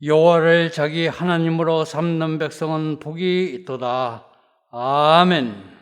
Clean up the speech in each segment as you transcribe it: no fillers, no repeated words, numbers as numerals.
여호와를 자기 하나님으로 삼는 백성은 복이 있도다. 아멘.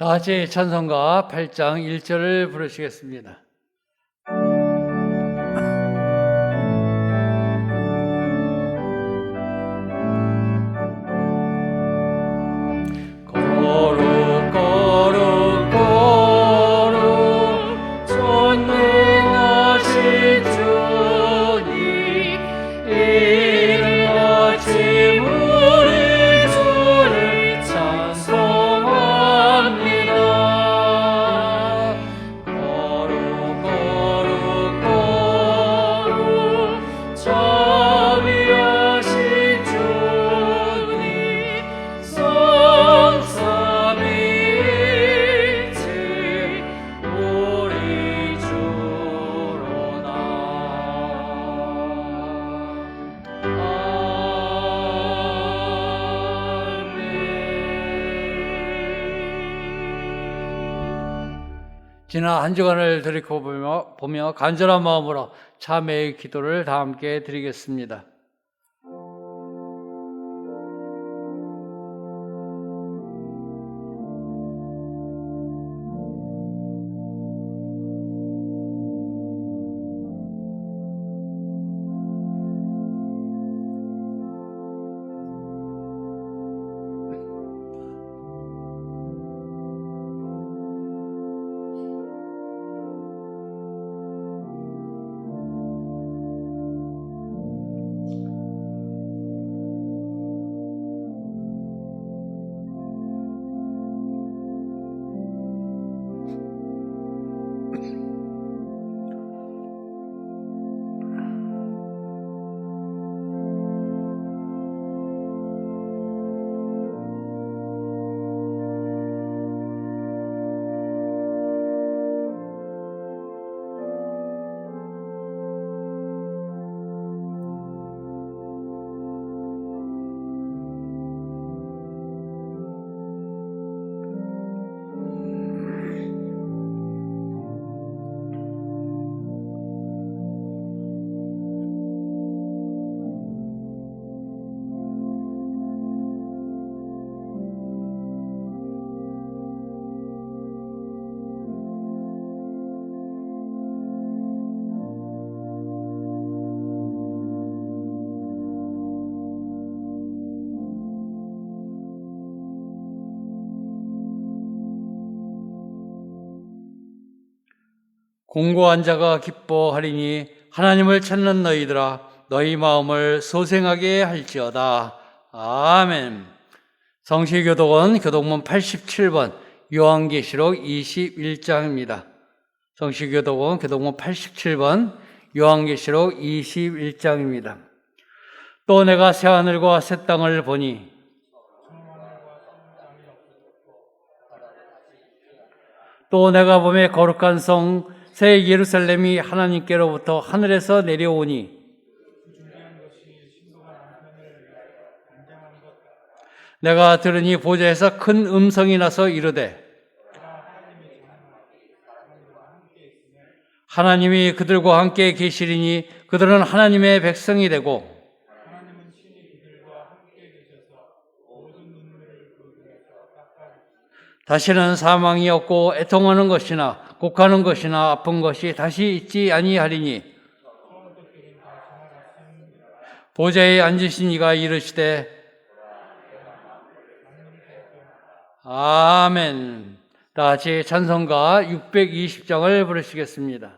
다 같이 찬송가 8장 1절을 부르시겠습니다. 지난 한 주간을 돌이켜보며 간절한 마음으로 참회의 기도를 다 함께 드리겠습니다. 공고한 자가 기뻐하리니 하나님을 찾는 너희들아 너희 마음을 소생하게 할지어다. 아멘. 성시교독은 교독문 87번 요한계시록 21장입니다. 성시교독은 교독문 87번 요한계시록 21장입니다. 또 내가 새하늘과 새 땅을 보니 또 내가 보매 거룩한 성 새 예루살렘이 하나님께로부터 하늘에서 내려오니 내가 들으니 보좌에서 큰 음성이 나서 이르되 하나님이 그들과 함께 계시리니 그들은 하나님의 백성이 되고 다시는 사망이 없고 애통하는 것이나 곡하는 것이나 아픈 것이 다시 있지 아니하리니 보좌에 앉으신 이가 이르시되 아멘. 다 같이 찬송가 620장을 부르시겠습니다.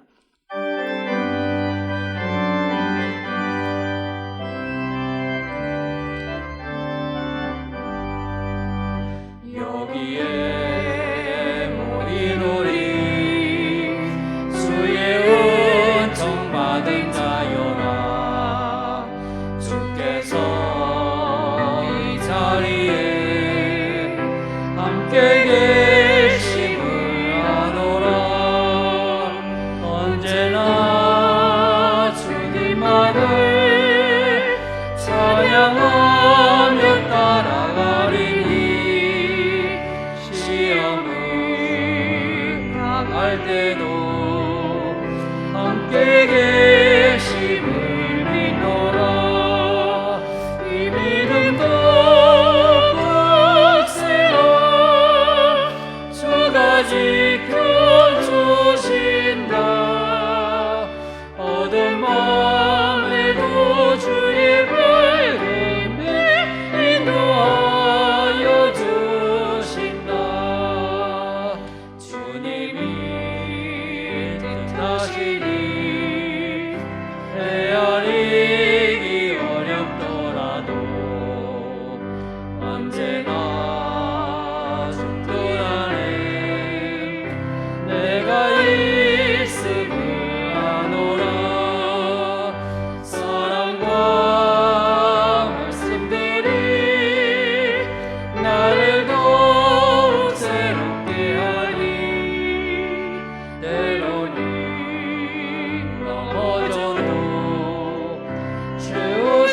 주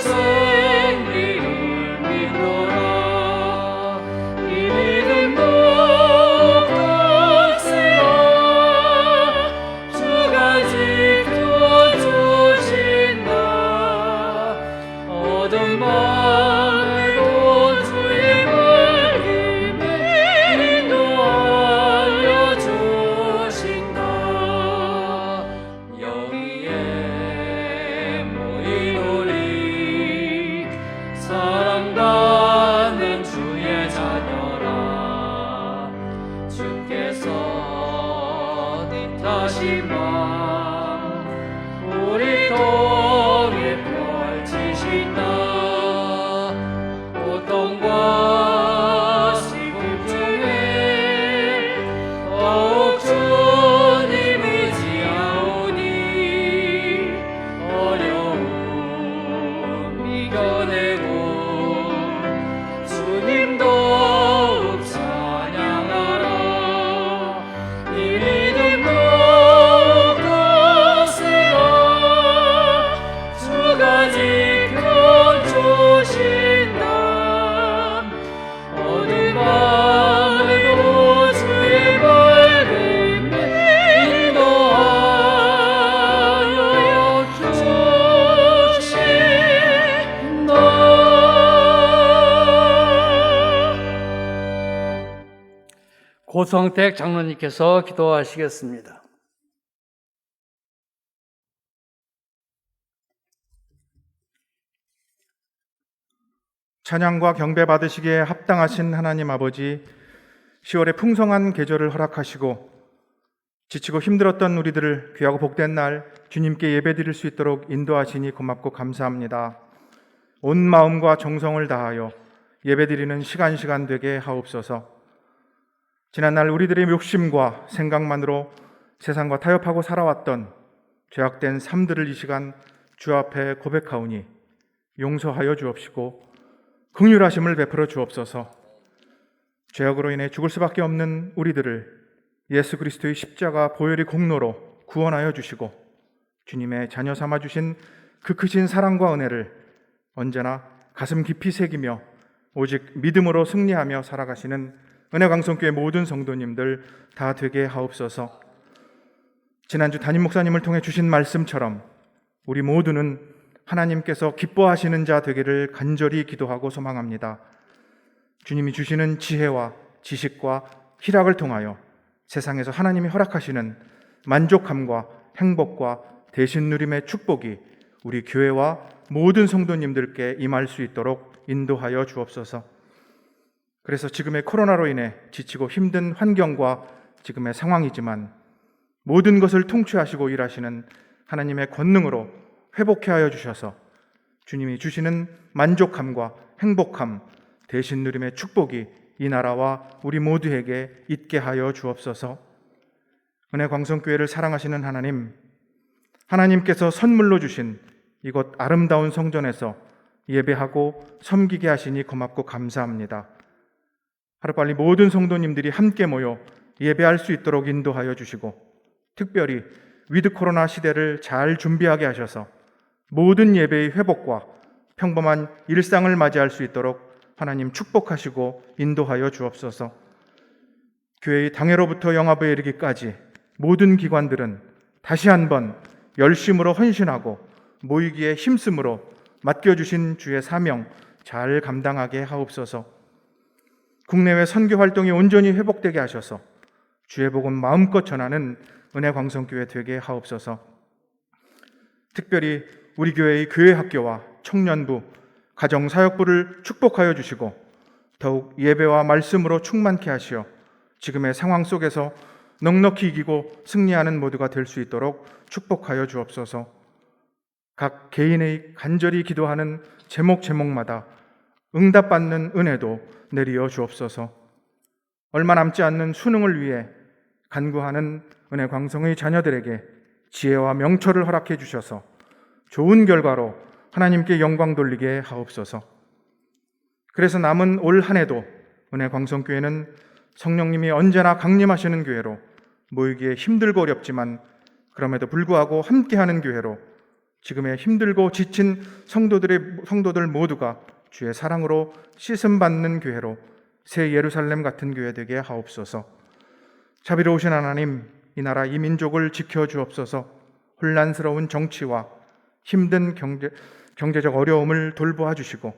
승리를 믿노라. 이 믿음도 독특스라. 주가 지켜주신다. 어둠 밤에도 주의 밝음에 인도하여 주신다. 여기에 모인 우리 사랑받는 주의 자녀라. 주께서 뜻하신 바 우리 통해 펼치신다. 고통과 슬픔 중에 더욱 주님 의지하오니 어려움 이겨내고 주님 더욱 찬양하라. 이 믿음도 독특스라. 주가 지켜주신다. 어둠 밤에도 주의 밝음에 인도하여 주신다. 고성택 장로님께서 기도하시겠습니다. 찬양과 경배 받으시기에 합당하신 하나님 아버지, 10월의 풍성한 계절을 허락하시고 지치고 힘들었던 우리들을 귀하고 복된 날 주님께 예배드릴 수 있도록 인도하시니 고맙고 감사합니다. 온 마음과 정성을 다하여 예배드리는 시간 되게 하옵소서. 지난날 우리들의 욕심과 생각만으로 세상과 타협하고 살아왔던 죄악된 삶들을 이 시간 주 앞에 고백하오니 용서하여 주옵시고 긍휼하심을 베풀어 주옵소서. 죄악으로 인해 죽을 수밖에 없는 우리들을 예수 그리스도의 십자가 보혈의 공로로 구원하여 주시고 주님의 자녀 삼아 주신 그 크신 사랑과 은혜를 언제나 가슴 깊이 새기며 오직 믿음으로 승리하며 살아가시는 은혜광성교회 모든 성도님들 다 되게 하옵소서. 지난주 담임 목사님을 통해 주신 말씀처럼 우리 모두는 하나님께서 기뻐하시는 자 되기를 간절히 기도하고 소망합니다. 주님이 주시는 지혜와 지식과 희락을 통하여 세상에서 하나님이 허락하시는 만족함과 행복과 대신 누림의 축복이 우리 교회와 모든 성도님들께 임할 수 있도록 인도하여 주옵소서. 그래서 지금의 코로나로 인해 지치고 힘든 환경과 지금의 상황이지만 모든 것을 통치하시고 일하시는 하나님의 권능으로 회복해 하여 주셔서 주님이 주시는 만족함과 행복함, 대신 누림의 축복이 이 나라와 우리 모두에게 있게 하여 주옵소서. 은혜광성교회를 사랑하시는 하나님, 하나님께서 선물로 주신 이곳 아름다운 성전에서 예배하고 섬기게 하시니 고맙고 감사합니다. 하루빨리 모든 성도님들이 함께 모여 예배할 수 있도록 인도하여 주시고 특별히 위드 코로나 시대를 잘 준비하게 하셔서 모든 예배의 회복과 평범한 일상을 맞이할 수 있도록 하나님 축복하시고 인도하여 주옵소서. 교회의 당회로부터 영화부에 이르기까지 모든 기관들은 다시 한번 열심으로 헌신하고 모이기에 힘쓰므로 맡겨주신 주의 사명 잘 감당하게 하옵소서. 국내외 선교 활동이 온전히 회복되게 하셔서 주의 복음 마음껏 전하는 은혜광성교회 되게 하옵소서. 특별히 우리 교회의 교회학교와 청년부, 가정사역부를 축복하여 주시고 더욱 예배와 말씀으로 충만케 하시어 지금의 상황 속에서 넉넉히 이기고 승리하는 모두가 될 수 있도록 축복하여 주옵소서. 각 개인의 간절히 기도하는 제목마다 응답받는 은혜도 내리어 주옵소서. 얼마 남지 않는 수능을 위해 간구하는 은혜광성의 자녀들에게 지혜와 명철을 허락해 주셔서 좋은 결과로 하나님께 영광 돌리게 하옵소서. 그래서 남은 올 한 해도 은혜광성교회는 성령님이 언제나 강림하시는 교회로 모이기에 힘들고 어렵지만 그럼에도 불구하고 함께하는 교회로 지금의 힘들고 지친 성도들 모두가 주의 사랑으로 씻음받는 교회로 새 예루살렘 같은 교회 되게 하옵소서. 자비로우신 하나님, 이 나라 이 민족을 지켜주옵소서. 혼란스러운 정치와 힘든 경제적 어려움을 돌보아 주시고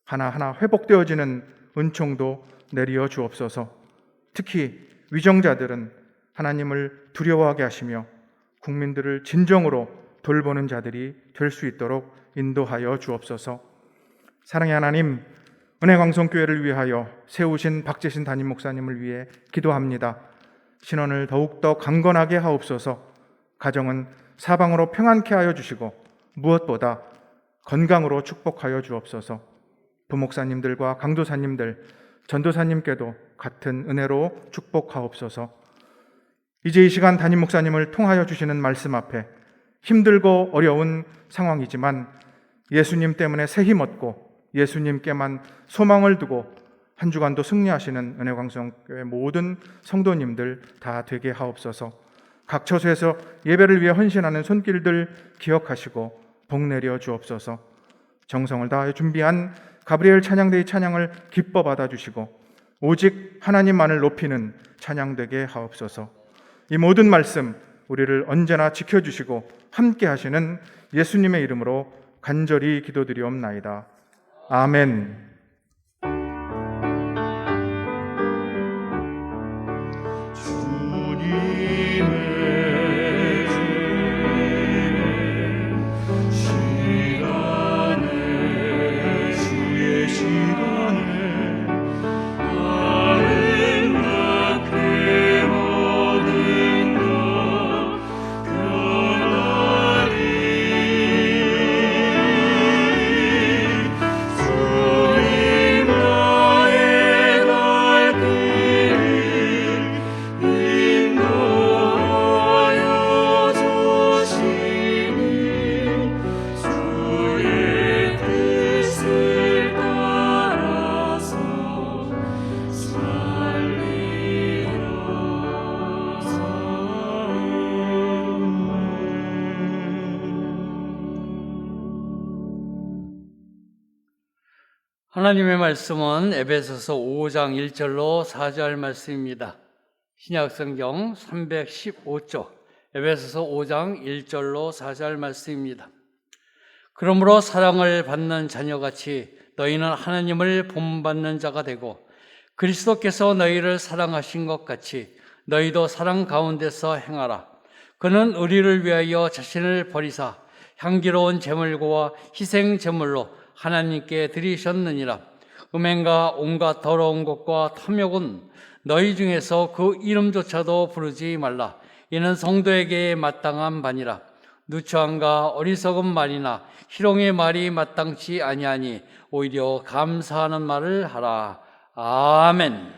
하나하나 회복되어지는 은총도 내리어 주옵소서. 특히 위정자들은 하나님을 두려워하게 하시며 국민들을 진정으로 돌보는 자들이 될 수 있도록 인도하여 주옵소서. 사랑의 하나님, 은혜광성교회를 위하여 세우신 박재신 담임 목사님을 위해 기도합니다. 신원을 더욱더 강건하게 하옵소서. 가정은 사방으로 평안케 하여 주시고 무엇보다 건강으로 축복하여 주옵소서. 부목사님들과 강도사님들, 전도사님께도 같은 은혜로 축복하옵소서. 이제 이 시간 담임 목사님을 통하여 주시는 말씀 앞에 힘들고 어려운 상황이지만 예수님 때문에 새 힘 얻고 예수님께만 소망을 두고 한 주간도 승리하시는 은혜광성교회 모든 성도님들 다 되게 하옵소서. 각 처소에서 예배를 위해 헌신하는 손길들 기억하시고 복 내려 주옵소서. 정성을 다하여 준비한 가브리엘 찬양대의 찬양을 기뻐 받아주시고 오직 하나님만을 높이는 찬양되게 하옵소서. 이 모든 말씀 우리를 언제나 지켜주시고 함께 하시는 예수님의 이름으로 간절히 기도드리옵나이다. 아멘. 하나님의 말씀은 에베소서 5장 1절로 4절 말씀입니다. 신약성경 315쪽 에베소서 5장 1절로 4절 말씀입니다. 그러므로 사랑을 받는 자녀같이 너희는 하나님을 본받는 자가 되고 그리스도께서 너희를 사랑하신 것 같이 너희도 사랑 가운데서 행하라. 그는 우리를 위하여 자신을 버리사 향기로운 제물과 희생 제물로 하나님께 드리셨느니라. 음행과 온갖 더러운 것과 탐욕은 너희 중에서 그 이름조차도 부르지 말라. 이는 성도에게 마땅한 바니라. 누추함과 어리석은 말이나 희롱의 말이 마땅치 아니하니 오히려 감사하는 말을 하라. 아멘.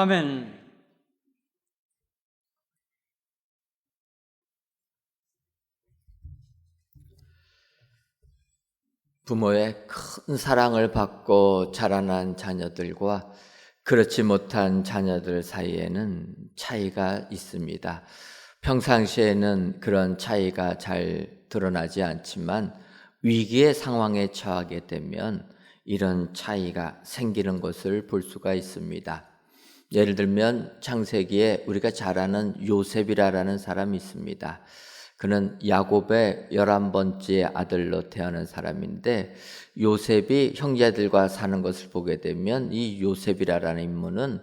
아멘. 부모의 큰 사랑을 받고 자라난 자녀들과 그렇지 못한 자녀들 사이에는 차이가 있습니다. 평상시에는 그런 차이가 잘 드러나지 않지만 위기의 상황에 처하게 되면 이런 차이가 생기는 것을 볼 수가 있습니다. 예를 들면 창세기에 우리가 잘 아는 요셉이라는 사람이 있습니다. 그는 야곱의 11번째 아들로 태어난 사람인데 요셉이 형제들과 사는 것을 보게 되면 이 요셉이라는 인물은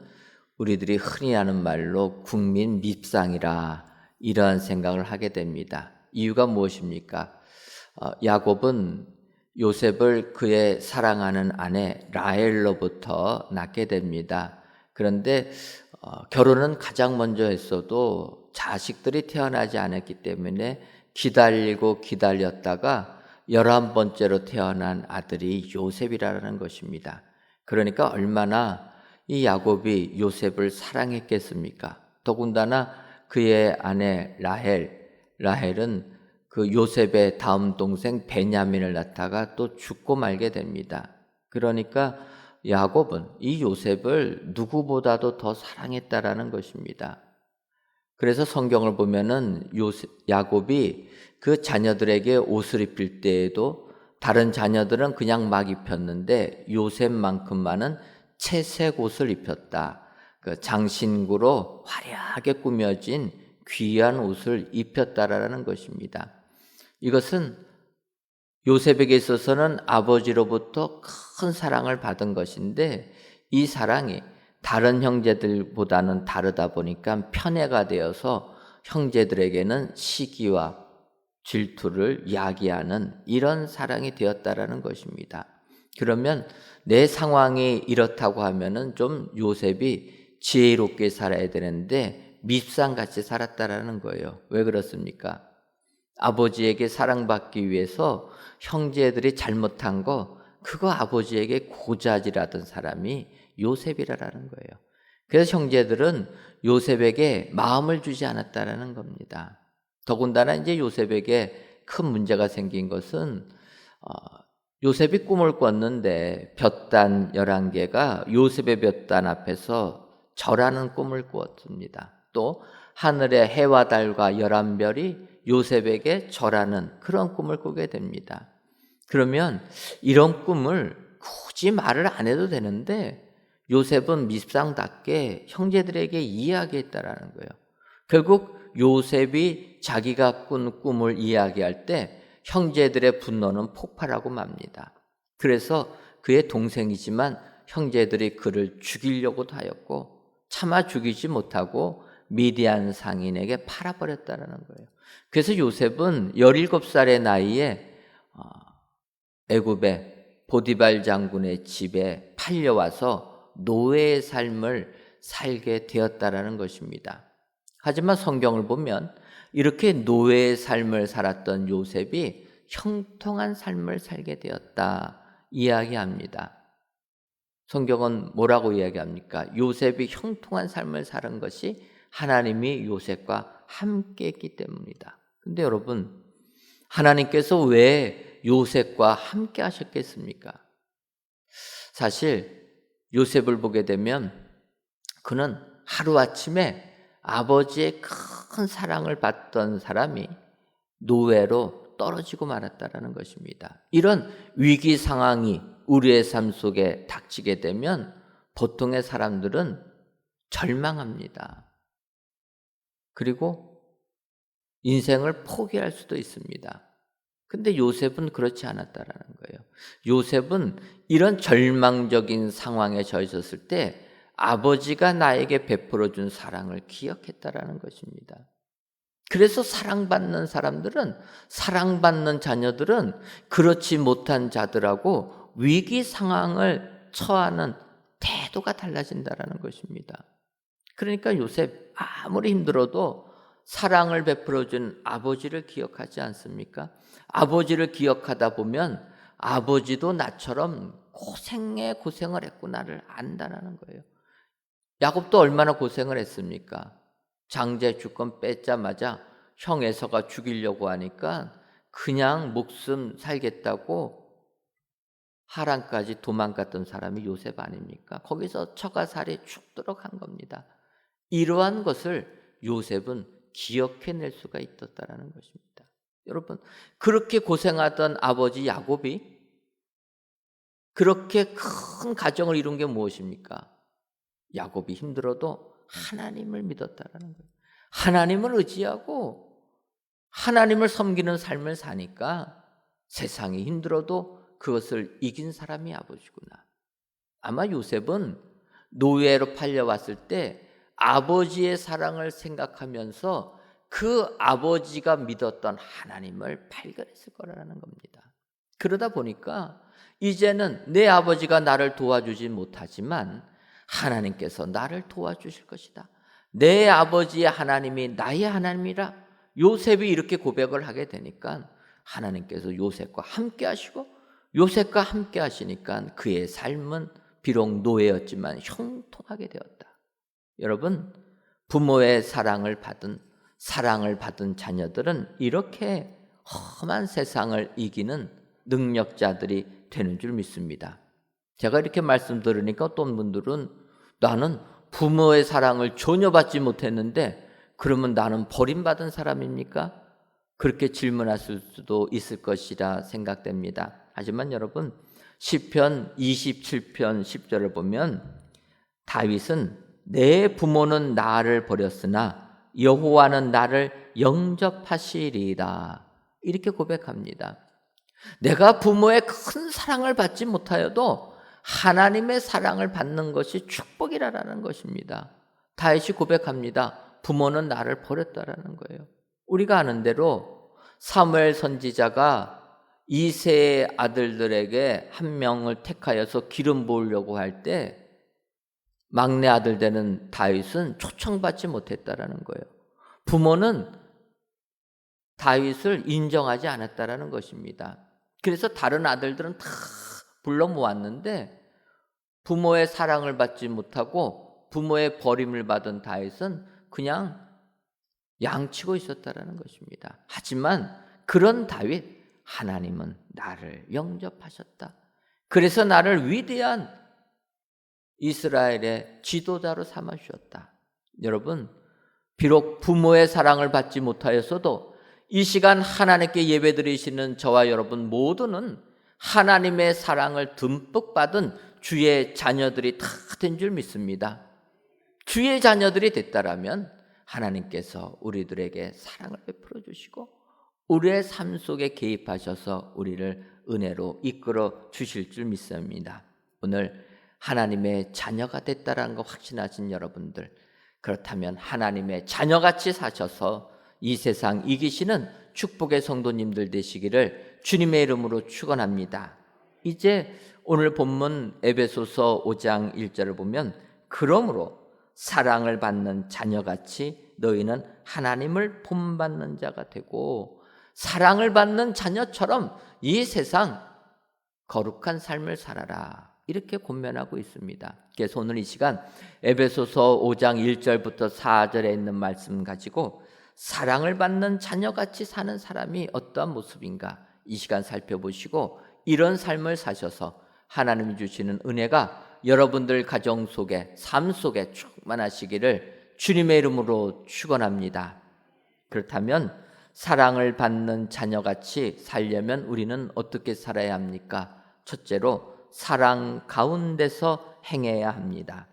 우리들이 흔히 하는 말로 국민 밉상이라 이러한 생각을 하게 됩니다. 이유가 무엇입니까? 야곱은 요셉을 그의 사랑하는 아내 라헬로부터 낳게 됩니다. 그런데 결혼은 가장 먼저 했어도 자식들이 태어나지 않았기 때문에 기다리고 기다렸다가 11번째로 태어난 아들이 요셉이라는 것입니다. 그러니까 얼마나 이 야곱이 요셉을 사랑했겠습니까? 더군다나 그의 아내 라헬은 그 요셉의 다음 동생 베냐민을 낳다가 또 죽고 말게 됩니다. 그러니까 야곱은 이 요셉을 누구보다도 더 사랑했다라는 것입니다. 그래서 성경을 보면은 야곱이 그 자녀들에게 옷을 입힐 때에도 다른 자녀들은 그냥 막 입혔는데 요셉만큼만은 채색 옷을 입혔다. 그 장신구로 화려하게 꾸며진 귀한 옷을 입혔다라는 것입니다. 이것은 요셉에게 있어서는 아버지로부터 큰 사랑을 받은 것인데 이 사랑이 다른 형제들보다는 다르다 보니까 편애가 되어서 형제들에게는 시기와 질투를 야기하는 이런 사랑이 되었다라는 것입니다. 그러면 내 상황이 이렇다고 하면은 좀 요셉이 지혜롭게 살아야 되는데 밉상같이 살았다라는 거예요. 왜 그렇습니까? 아버지에게 사랑받기 위해서 형제들이 잘못한 거, 그거 아버지에게 고자질하던 사람이 요셉이라는 거예요. 그래서 형제들은 요셉에게 마음을 주지 않았다라는 겁니다. 더군다나 이제 요셉에게 큰 문제가 생긴 것은 요셉이 꿈을 꿨는데 볕단 11개가 요셉의 볕단 앞에서 절하는 꿈을 꾸었습니다. 또 하늘의 해와 달과 11별이 요셉에게 절하는 그런 꿈을 꾸게 됩니다. 그러면 이런 꿈을 굳이 말을 안 해도 되는데 요셉은 밉상답게 형제들에게 이야기했다라는 거예요. 결국 요셉이 자기가 꾼 꿈을 이야기할 때 형제들의 분노는 폭발하고 맙니다. 그래서 그의 동생이지만 형제들이 그를 죽이려고도 하였고 차마 죽이지 못하고 미디안 상인에게 팔아버렸다는 거예요. 그래서 요셉은 17살의 나이에 애굽의 보디발 장군의 집에 팔려와서 노예의 삶을 살게 되었다라는 것입니다. 하지만 성경을 보면 이렇게 노예의 삶을 살았던 요셉이 형통한 삶을 살게 되었다 이야기합니다. 성경은 뭐라고 이야기합니까? 요셉이 형통한 삶을 사는 것이 하나님이 요셉과 함께 했기 때문이다. 근데 여러분, 하나님께서 왜 요셉과 함께 하셨겠습니까? 사실 요셉을 보게 되면 그는 하루아침에 아버지의 큰 사랑을 받던 사람이 노예로 떨어지고 말았다라는 것입니다. 이런 위기 상황이 우리의 삶 속에 닥치게 되면 보통의 사람들은 절망합니다. 그리고 인생을 포기할 수도 있습니다. 근데 요셉은 그렇지 않았다라는 거예요. 요셉은 이런 절망적인 상황에 처했을 때 아버지가 나에게 베풀어 준 사랑을 기억했다라는 것입니다. 그래서 사랑받는 사람들은, 사랑받는 자녀들은 그렇지 못한 자들하고 위기 상황을 처하는 태도가 달라진다라는 것입니다. 그러니까 요셉 아무리 힘들어도 사랑을 베풀어 준 아버지를 기억하지 않습니까? 아버지를 기억하다 보면 아버지도 나처럼 고생을 했구나를 안다라는 거예요. 야곱도 얼마나 고생을 했습니까? 장자 주권 뺏자마자 형 에서가 죽이려고 하니까 그냥 목숨 살겠다고 하란까지 도망갔던 사람이 요셉 아닙니까? 거기서 처가살이 죽도록 한 겁니다. 이러한 것을 요셉은 기억해낼 수가 있었다라는 것입니다. 여러분, 그렇게 고생하던 아버지 야곱이 그렇게 큰 가정을 이룬 게 무엇입니까? 야곱이 힘들어도 하나님을 믿었다라는 거예요. 하나님을 의지하고 하나님을 섬기는 삶을 사니까 세상이 힘들어도 그것을 이긴 사람이 아버지구나. 아마 요셉은 노예로 팔려왔을 때 아버지의 사랑을 생각하면서 그 아버지가 믿었던 하나님을 발견했을 거라는 겁니다. 그러다 보니까 이제는 내 아버지가 나를 도와주지 못하지만 하나님께서 나를 도와주실 것이다. 내 아버지의 하나님이 나의 하나님이라 요셉이 이렇게 고백을 하게 되니까 하나님께서 요셉과 함께 하시고 요셉과 함께 하시니까 그의 삶은 비록 노예였지만 형통하게 되었다. 여러분, 부모의 사랑을 받은 자녀들은 이렇게 험한 세상을 이기는 능력자들이 되는 줄 믿습니다. 제가 이렇게 말씀 들으니까 어떤 분들은 나는 부모의 사랑을 전혀 받지 못했는데 그러면 나는 버림받은 사람입니까? 그렇게 질문하실 수도 있을 것이라 생각됩니다. 하지만 여러분, 시편 27편 10절을 보면 다윗은 내 부모는 나를 버렸으나 여호와는 나를 영접하시리이다 이렇게 고백합니다. 내가 부모의 큰 사랑을 받지 못하여도 하나님의 사랑을 받는 것이 축복이라는 것입니다. 다윗이 고백합니다. 부모는 나를 버렸다라는 거예요. 우리가 아는 대로 사무엘 선지자가 이새의 아들들에게 한 명을 택하여서 기름 부으려고 할 때 막내 아들 되는 다윗은 초청받지 못했다라는 거예요. 부모는 다윗을 인정하지 않았다라는 것입니다. 그래서 다른 아들들은 다 불러 모았는데 부모의 사랑을 받지 못하고 부모의 버림을 받은 다윗은 그냥 양치고 있었다라는 것입니다. 하지만 그런 다윗, 하나님은 나를 영접하셨다. 그래서 나를 위대한 이스라엘의 지도자로 삼아 주셨다. 여러분, 비록 부모의 사랑을 받지 못하였어도 이 시간 하나님께 예배드리시는 저와 여러분 모두는 하나님의 사랑을 듬뿍 받은 주의 자녀들이 다 된 줄 믿습니다. 주의 자녀들이 됐다라면 하나님께서 우리들에게 사랑을 베풀어 주시고 우리의 삶 속에 개입하셔서 우리를 은혜로 이끌어 주실 줄 믿습니다. 오늘 하나님의 자녀가 됐다라는 거 확신하신 여러분들, 그렇다면 하나님의 자녀같이 사셔서 이 세상 이기시는 축복의 성도님들 되시기를 주님의 이름으로 축원합니다. 이제 오늘 본문 에베소서 5장 1절을 보면 그러므로 사랑을 받는 자녀같이 너희는 하나님을 본받는 자가 되고 사랑을 받는 자녀처럼 이 세상 거룩한 삶을 살아라. 이렇게 권면하고 있습니다. 그래서 오늘 이 시간 에베소서 5장 1절부터 4절에 있는 말씀 가지고 사랑을 받는 자녀같이 사는 사람이 어떠한 모습인가 이 시간 살펴보시고 이런 삶을 사셔서 하나님이 주시는 은혜가 여러분들 가정 속에 삶 속에 충만하시기를 주님의 이름으로 축원합니다. 그렇다면 사랑을 받는 자녀같이 살려면 우리는 어떻게 살아야 합니까? 첫째로 사랑 가운데서 행해야 합니다.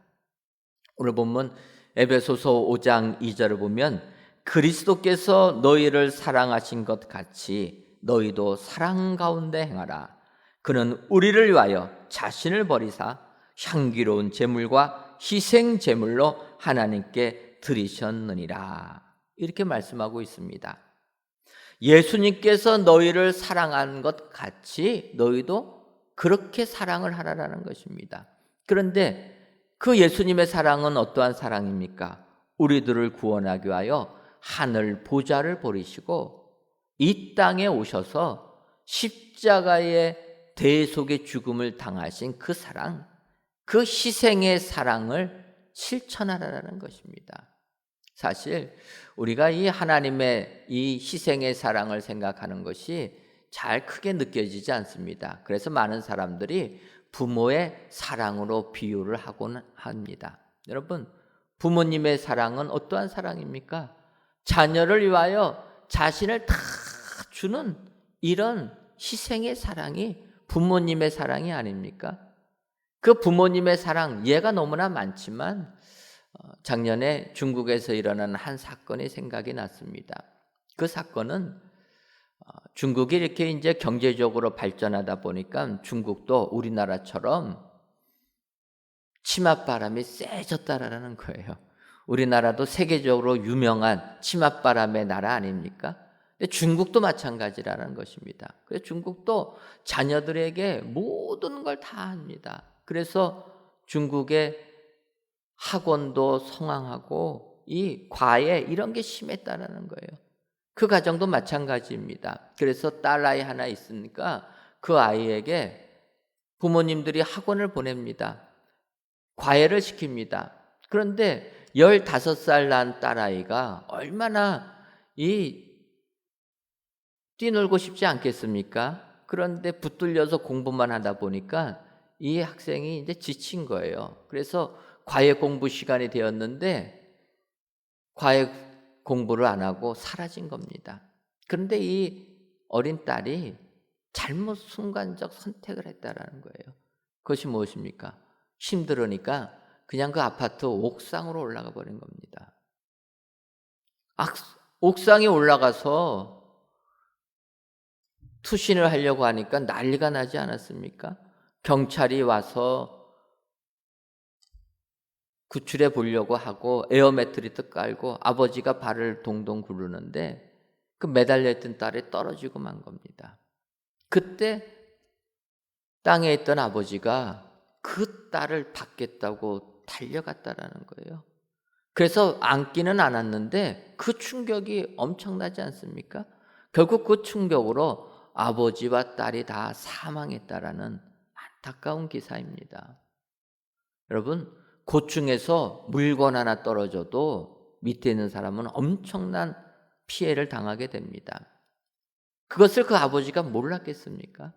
오늘 본문 에베소서 5장 2절을 보면 그리스도께서 너희를 사랑하신 것 같이 너희도 사랑 가운데 행하라. 그는 우리를 위하여 자신을 버리사 향기로운 제물과 희생 제물로 하나님께 드리셨느니라. 이렇게 말씀하고 있습니다. 예수님께서 너희를 사랑한 것 같이 너희도 그렇게 사랑을 하라라는 것입니다. 그런데 그 예수님의 사랑은 어떠한 사랑입니까? 우리들을 구원하기 위하여 하늘 보좌를 버리시고 이 땅에 오셔서 십자가의 대속의 죽음을 당하신 그 사랑, 그 희생의 사랑을 실천하라는 것입니다. 사실 우리가 이 하나님의 이 희생의 사랑을 생각하는 것이 잘 크게 느껴지지 않습니다. 그래서 많은 사람들이 부모의 사랑으로 비유를 하곤 합니다. 여러분, 부모님의 사랑은 어떠한 사랑입니까? 자녀를 위하여 자신을 다 주는 이런 희생의 사랑이 부모님의 사랑이 아닙니까? 그 부모님의 사랑, 예가 너무나 많지만 작년에 중국에서 일어난 한 사건이 생각이 났습니다. 그 사건은 중국이 이렇게 이제 경제적으로 발전하다 보니까 중국도 우리나라처럼 치맛바람이 세졌다라는 거예요. 우리나라도 세계적으로 유명한 치맛바람의 나라 아닙니까? 근데 중국도 마찬가지라는 것입니다. 그래서 중국도 자녀들에게 모든 걸 다 합니다. 그래서 중국의 학원도 성황하고 이 과외 이런 게 심했다라는 거예요. 그 가정도 마찬가지입니다. 그래서 딸아이 하나 있으니까 그 아이에게 부모님들이 학원을 보냅니다. 과외를 시킵니다. 그런데 15살 난 딸아이가 얼마나 뛰놀고 싶지 않겠습니까? 그런데 붙들려서 공부만 하다 보니까 이 학생이 이제 지친 거예요. 그래서 과외 공부 시간이 되었는데 과외 공부를 안 하고 사라진 겁니다. 그런데 이 어린 딸이 잘못 순간적 선택을 했다라는 거예요. 그것이 무엇입니까? 힘들으니까 그냥 그 아파트 옥상으로 올라가 버린 겁니다. 옥상에 올라가서 투신을 하려고 하니까 난리가 나지 않았습니까? 경찰이 와서 구출해 보려고 하고 에어매트리도 깔고 아버지가 발을 동동 구르는데 그 매달려 있던 딸이 떨어지고 만 겁니다. 그때 땅에 있던 아버지가 그 딸을 받겠다고 달려갔다라는 거예요. 그래서 안기는 않았는데 그 충격이 엄청나지 않습니까? 결국 그 충격으로 아버지와 딸이 다 사망했다라는 안타까운 기사입니다. 여러분, 고충에서 물건 하나 떨어져도 밑에 있는 사람은 엄청난 피해를 당하게 됩니다. 그것을 그 아버지가 몰랐겠습니까?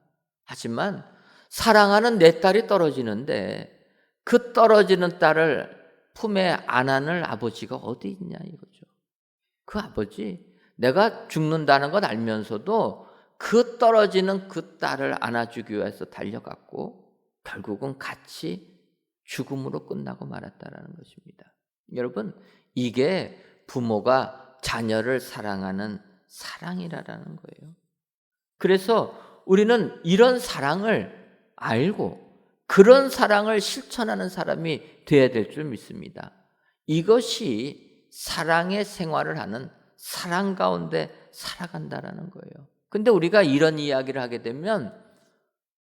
하지만 사랑하는 내 딸이 떨어지는데 그 떨어지는 딸을 품에 안을 아버지가 어디 있냐 이거죠. 그 아버지, 내가 죽는다는 것 알면서도 그 떨어지는 그 딸을 안아주기 위해서 달려갔고 결국은 같이 죽음으로 끝나고 말았다라는 것입니다. 여러분, 이게 부모가 자녀를 사랑하는 사랑이라는 거예요. 그래서 우리는 이런 사랑을 알고 그런 사랑을 실천하는 사람이 되어야 될 줄 믿습니다. 이것이 사랑의 생활을 하는 사랑 가운데 살아간다라는 거예요. 근데 우리가 이런 이야기를 하게 되면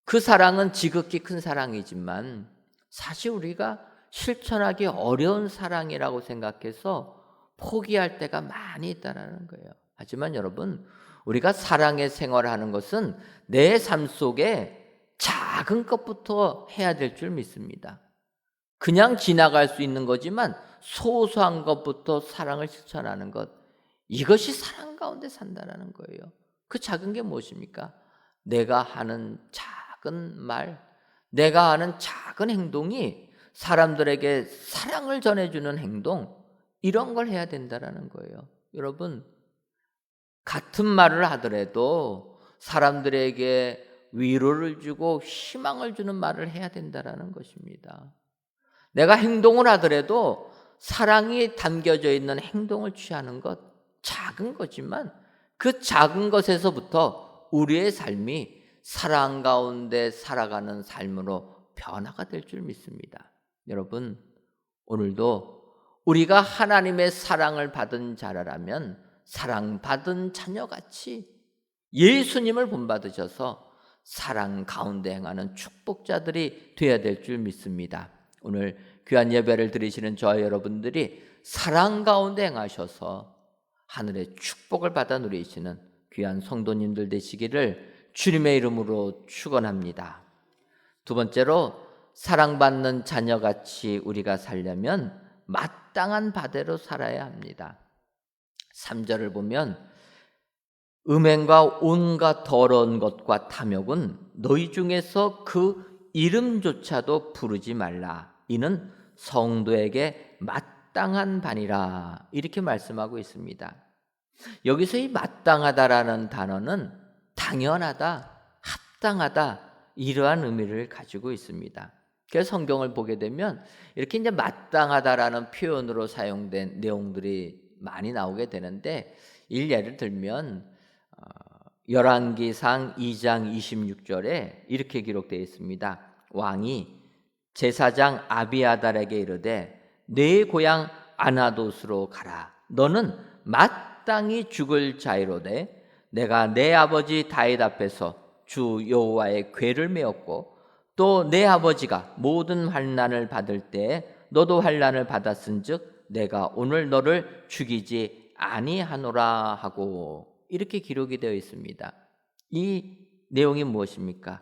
그 사랑은 지극히 큰 사랑이지만 사실 우리가 실천하기 어려운 사랑이라고 생각해서 포기할 때가 많이 있다라는 거예요. 하지만 여러분, 우리가 사랑의 생활을 하는 것은 내 삶 속에 작은 것부터 해야 될 줄 믿습니다. 그냥 지나갈 수 있는 거지만 소소한 것부터 사랑을 실천하는 것, 이것이 사랑 가운데 산다라는 거예요. 그 작은 게 무엇입니까? 내가 하는 작은 말, 내가 하는 작은 행동이 사람들에게 사랑을 전해주는 행동, 이런 걸 해야 된다라는 거예요. 여러분, 같은 말을 하더라도 사람들에게 위로를 주고 희망을 주는 말을 해야 된다라는 것입니다. 내가 행동을 하더라도 사랑이 담겨져 있는 행동을 취하는 것, 작은 거지만 그 작은 것에서부터 우리의 삶이 사랑 가운데 살아가는 삶으로 변화가 될 줄 믿습니다. 여러분, 오늘도 우리가 하나님의 사랑을 받은 자라라면 사랑받은 자녀같이 예수님을 본받으셔서 사랑 가운데 행하는 축복자들이 되어야 될 줄 믿습니다. 오늘 귀한 예배를 드리시는 저와 여러분들이 사랑 가운데 행하셔서 하늘의 축복을 받아 누리시는 귀한 성도님들 되시기를 주님의 이름으로 축원합니다. 두 번째로, 사랑받는 자녀같이 우리가 살려면 마땅한 바대로 살아야 합니다. 3절을 보면 음행과 온갖 더러운 것과 탐욕은 너희 중에서 그 이름조차도 부르지 말라. 이는 성도에게 마땅한 바니라. 이렇게 말씀하고 있습니다. 여기서 이 마땅하다라는 단어는 당연하다, 합당하다, 이러한 의미를 가지고 있습니다. 그래서 성경을 보게 되면 이렇게 이제 마땅하다라는 표현으로 사용된 내용들이 많이 나오게 되는데, 예를 들면 열왕기상 2장 26절에 이렇게 기록되어 있습니다. 왕이 제사장 아비아달에게 이르되 내 고향 아나돗으로 가라. 너는 마땅히 죽을 자이로되 내가 내 아버지 다윗 앞에서 주 여호와의 궤를 메었고 또 내 아버지가 모든 환난을 받을 때에 너도 환난을 받았은즉 내가 오늘 너를 죽이지 아니하노라 하고, 이렇게 기록이 되어 있습니다. 이 내용이 무엇입니까?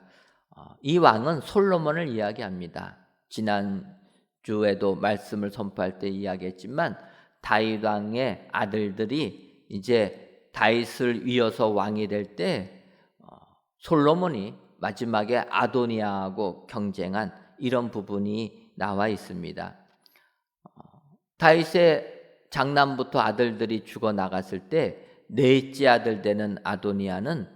이 왕은 솔로몬을 이야기합니다. 지난 주에도 말씀을 선포할 때 이야기했지만 다윗 왕의 아들들이 이제 다윗을 이어서 왕이 될 때 솔로몬이 마지막에 아도니아하고 경쟁한 이런 부분이 나와 있습니다. 다윗의 장남부터 아들들이 죽어 나갔을 때 넷째 아들 되는 아도니아는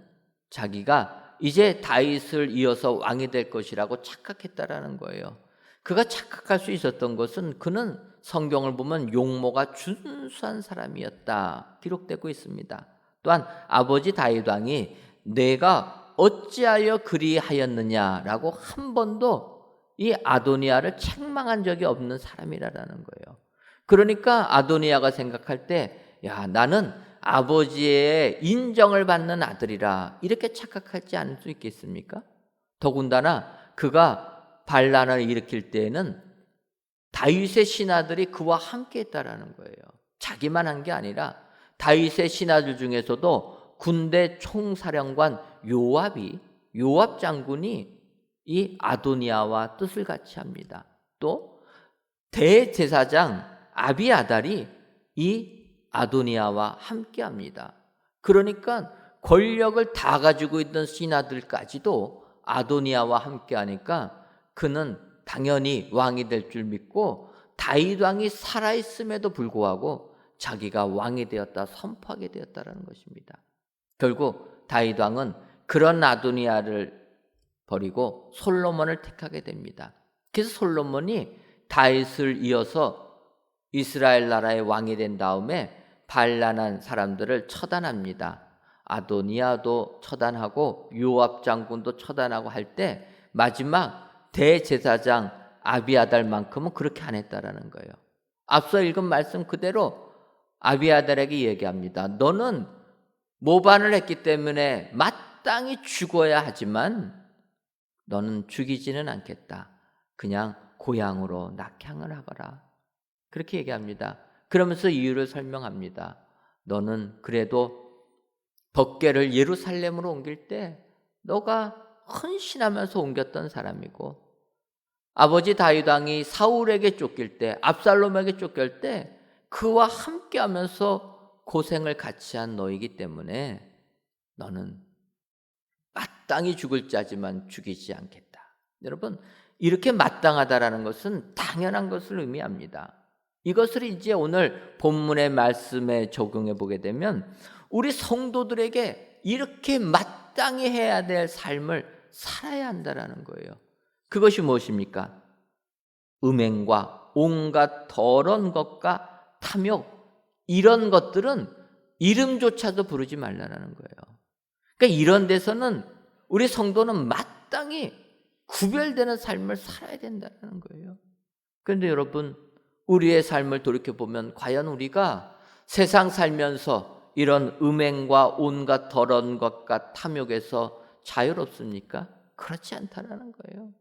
자기가 이제 다윗을 이어서 왕이 될 것이라고 착각했다라는 거예요. 그가 착각할 수 있었던 것은 그는 성경을 보면 용모가 준수한 사람이었다 기록되고 있습니다. 또한 아버지 다윗 왕이 내가 어찌하여 그리하였느냐라고 한 번도 이 아도니아를 책망한 적이 없는 사람이라는 거예요. 그러니까 아도니아가 생각할 때 나는 아버지의 인정을 받는 아들이라 이렇게 착각하지 않을 수 있겠습니까? 더군다나 그가 반란을 일으킬 때에는 다윗의 신하들이 그와 함께 했다라는 거예요. 자기만 한 게 아니라 다윗의 신하들 중에서도 군대 총사령관 요압 장군이 이 아도니아와 뜻을 같이 합니다. 또 대제사장 아비아달이 이 아도니아와 함께 합니다. 그러니까 권력을 다 가지고 있던 신하들까지도 아도니아와 함께 하니까 그는 당연히 왕이 될 줄 믿고 다윗 왕이 살아있음에도 불구하고 자기가 왕이 되었다 선포하게 되었다는 것입니다. 결국 다윗 왕은 그런 아도니아를 버리고 솔로몬을 택하게 됩니다. 그래서 솔로몬이 다윗을 이어서 이스라엘 나라의 왕이 된 다음에 반란한 사람들을 처단합니다. 아도니아도 처단하고 요압 장군도 처단하고 할 때 마지막 대제사장 아비아달만큼은 그렇게 안 했다라는 거예요. 앞서 읽은 말씀 그대로 아비아달에게 얘기합니다. 너는 모반을 했기 때문에 마땅히 죽어야 하지만 너는 죽이지는 않겠다. 그냥 고향으로 낙향을 하거라. 그렇게 얘기합니다. 그러면서 이유를 설명합니다. 너는 그래도 법궤를 예루살렘으로 옮길 때 너가 헌신하면서 옮겼던 사람이고 아버지 다윗 왕이 사울에게 쫓길 때 압살롬에게 쫓길 때 그와 함께하면서 고생을 같이 한 너이기 때문에 너는 마땅히 죽을 자지만 죽이지 않겠다. 여러분 이렇게 마땅하다라는 것은 당연한 것을 의미합니다. 이것을 이제 오늘 본문의 말씀에 적용해 보게 되면 우리 성도들에게 이렇게 마땅히 해야 될 삶을 살아야 한다라는 거예요. 그것이 무엇입니까? 음행과 온갖 더러운 것과 탐욕 이런 것들은 이름조차도 부르지 말라는 거예요. 그러니까 이런 데서는 우리 성도는 마땅히 구별되는 삶을 살아야 된다는 거예요. 그런데 여러분 우리의 삶을 돌이켜보면 과연 우리가 세상 살면서 이런 음행과 온갖 더러운 것과 탐욕에서 자유롭습니까? 그렇지 않다라는 거예요.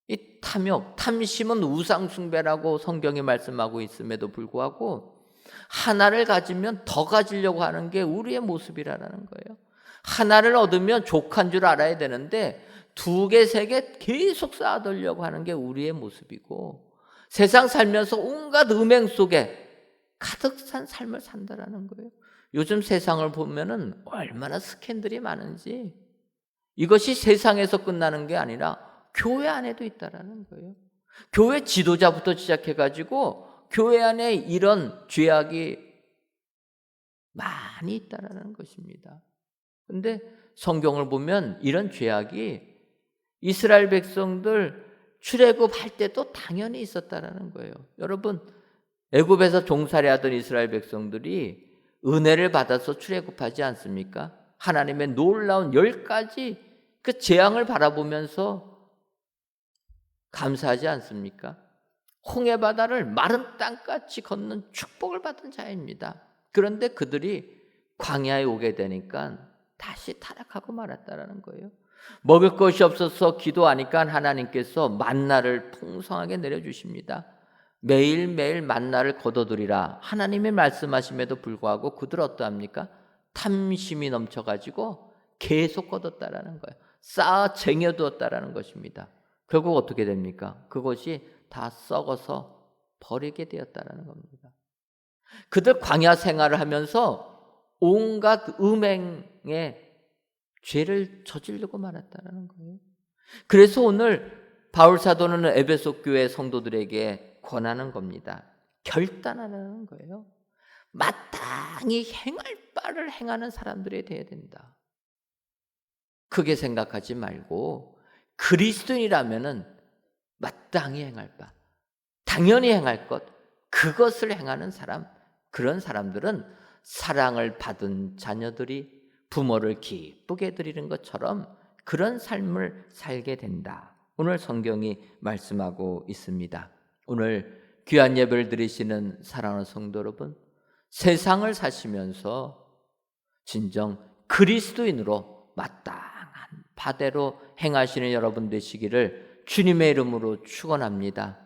이 탐욕, 탐심은 우상숭배라고 성경이 말씀하고 있음에도 불구하고 하나를 가지면 더 가지려고 하는 게 우리의 모습이라는 거예요. 하나를 얻으면 족한 줄 알아야 되는데 2개, 3개 계속 쌓아두려고 하는 게 우리의 모습이고 세상 살면서 온갖 음행 속에 가득 찬 삶을 산다라는 거예요. 요즘 세상을 보면은 얼마나 스캔들이 많은지 이것이 세상에서 끝나는 게 아니라 교회 안에도 있다라는 거예요. 교회 지도자부터 시작해가지고 교회 안에 이런 죄악이 많이 있다라는 것입니다. 그런데 성경을 보면 이런 죄악이 이스라엘 백성들 출애굽할 때도 당연히 있었다라는 거예요. 여러분 애굽에서 종살이하던 이스라엘 백성들이 은혜를 받아서 출애굽하지 않습니까? 하나님의 놀라운 10가지 그 재앙을 바라보면서 감사하지 않습니까? 홍해 바다를 마른 땅같이 걷는 축복을 받은 자입니다. 그런데 그들이 광야에 오게 되니까 다시 타락하고 말았다라는 거예요. 먹을 것이 없어서 기도하니까 하나님께서 만나를 풍성하게 내려주십니다. 매일매일 만나를 거둬들이라 하나님의 말씀하심에도 불구하고 그들 어떠합니까? 탐심이 넘쳐가지고 계속 거뒀다라는 거예요. 쌓아 쟁여두었다라는 것입니다. 결국 어떻게 됩니까? 그것이 다 썩어서 버리게 되었다라는 겁니다. 그들 광야 생활을 하면서 온갖 음행의 죄를 저지르고 말았다라는 거예요. 그래서 오늘 바울 사도는 에베소 교회 성도들에게 권하는 겁니다. 결단하라는 거예요. 마땅히 행할 바를 행하는 사람들이 되어야 된다. 크게 생각하지 말고 그리스도인이라면은 마땅히 행할 바, 당연히 행할 것, 그것을 행하는 사람, 그런 사람들은 사랑을 받은 자녀들이 부모를 기쁘게 드리는 것처럼 그런 삶을 살게 된다. 오늘 성경이 말씀하고 있습니다. 오늘 귀한 예배를 드리시는 사랑하는 성도 여러분, 세상을 사시면서 진정 그리스도인으로 마땅한 바대로 행하시는 여러분 되시기를 주님의 이름으로 축원합니다.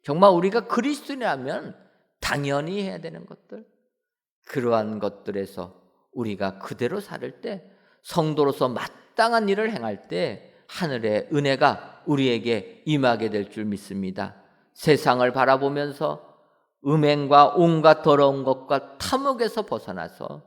정말 우리가 그리스도인이라면 당연히 해야 되는 것들, 그러한 것들에서 우리가 그대로 살을 때, 성도로서 마땅한 일을 행할 때 하늘의 은혜가 우리에게 임하게 될 줄 믿습니다. 세상을 바라보면서 음행과 온갖 더러운 것과 탐욕에서 벗어나서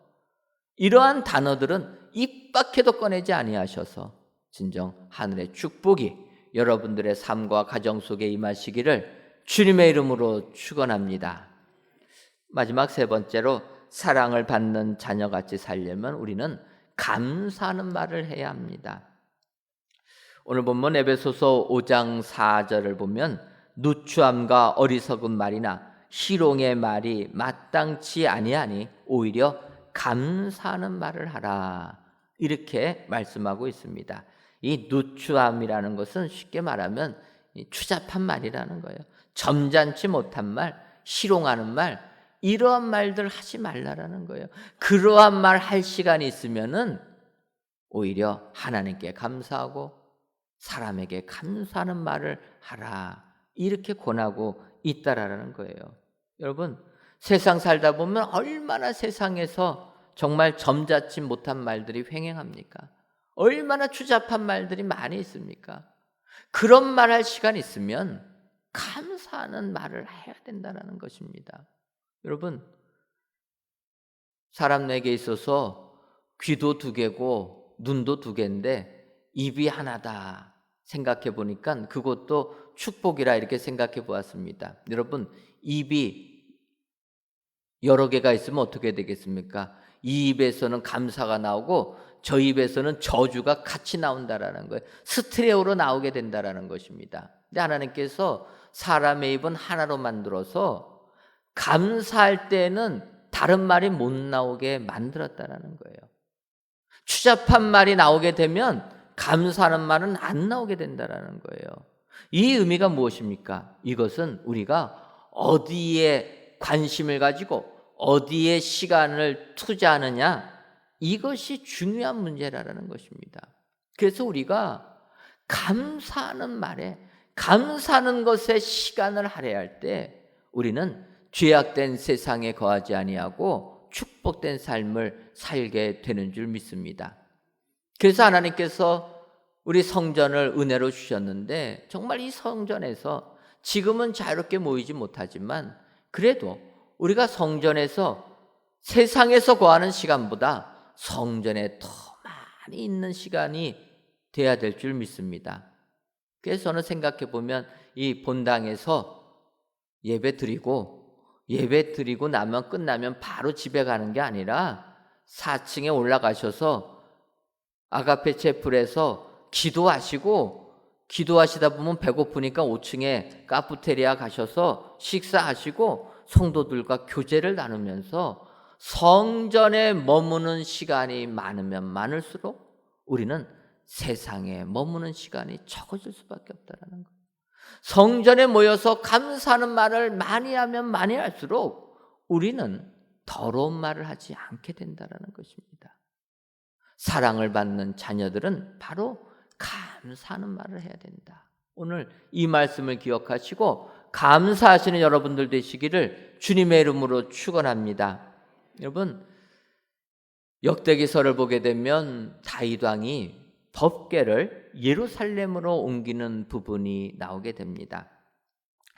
이러한 단어들은 입 밖에도 꺼내지 아니하셔서 진정 하늘의 축복이 여러분들의 삶과 가정 속에 임하시기를 주님의 이름으로 축원합니다. 마지막 세 번째로, 사랑을 받는 자녀같이 살려면 우리는 감사하는 말을 해야 합니다. 오늘 본문 에베소서 5장 4절을 보면 누추함과 어리석은 말이나 희롱의 말이 마땅치 아니하니 오히려 감사하는 말을 하라, 이렇게 말씀하고 있습니다. 이 누추함이라는 것은 쉽게 말하면 추잡한 말이라는 거예요. 점잖지 못한 말, 희롱하는 말, 이러한 말들 하지 말라라는 거예요. 그러한 말 할 시간이 있으면은 오히려 하나님께 감사하고 사람에게 감사하는 말을 하라, 이렇게 권하고 있다라는 거예요. 여러분, 세상 살다 보면 얼마나 세상에서 정말 점잖지 못한 말들이 횡행합니까? 얼마나 추잡한 말들이 많이 있습니까? 그런 말 할 시간 있으면 감사하는 말을 해야 된다는 것입니다. 여러분, 사람 내게 있어서 귀도 두 개고 눈도 두 개인데 입이 하나다 생각해 보니까 그것도 축복이라 이렇게 생각해 보았습니다. 여러분, 입이 여러 개가 있으면 어떻게 되겠습니까? 이 입에서는 감사가 나오고 저 입에서는 저주가 같이 나온다라는 거예요. 스테레오로 나오게 된다라는 것입니다. 근데 하나님께서 사람의 입은 하나로 만들어서 감사할 때는 다른 말이 못 나오게 만들었다라는 거예요. 추잡한 말이 나오게 되면 감사하는 말은 안 나오게 된다라는 거예요. 이 의미가 무엇입니까? 이것은 우리가 어디에 관심을 가지고 어디에 시간을 투자하느냐, 이것이 중요한 문제라는 것입니다. 그래서 우리가 감사하는 말에, 감사하는 것에 시간을 할애할 할 때 우리는 죄악된 세상에 거하지 아니하고 축복된 삶을 살게 되는 줄 믿습니다. 그래서 하나님께서 우리 성전을 은혜로 주셨는데, 정말 이 성전에서 지금은 자유롭게 모이지 못하지만 그래도 우리가 성전에서 세상에서 거하는 시간보다 성전에 더 많이 있는 시간이 돼야 될 줄 믿습니다. 그래서 저는 생각해 보면 이 본당에서 예배 드리고 나면 끝나면 바로 집에 가는 게 아니라 4층에 올라가셔서 아가페 채플에서 기도하시다 보면 배고프니까 5층에 카프테리아 가셔서 식사하시고 성도들과 교제를 나누면서 성전에 머무는 시간이 많으면 많을수록 우리는 세상에 머무는 시간이 적어질 수밖에 없다는 거예요. 성전에 모여서 감사하는 말을 많이 하면 많이 할수록 우리는 더러운 말을 하지 않게 된다는 것입니다. 사랑을 받는 자녀들은 바로 감사하는 말을 해야 된다. 오늘 이 말씀을 기억하시고 감사하시는 여러분들 되시기를 주님의 이름으로 축원합니다. 여러분, 역대기서를 보게 되면 다윗 왕이 법궤를 예루살렘으로 옮기는 부분이 나오게 됩니다.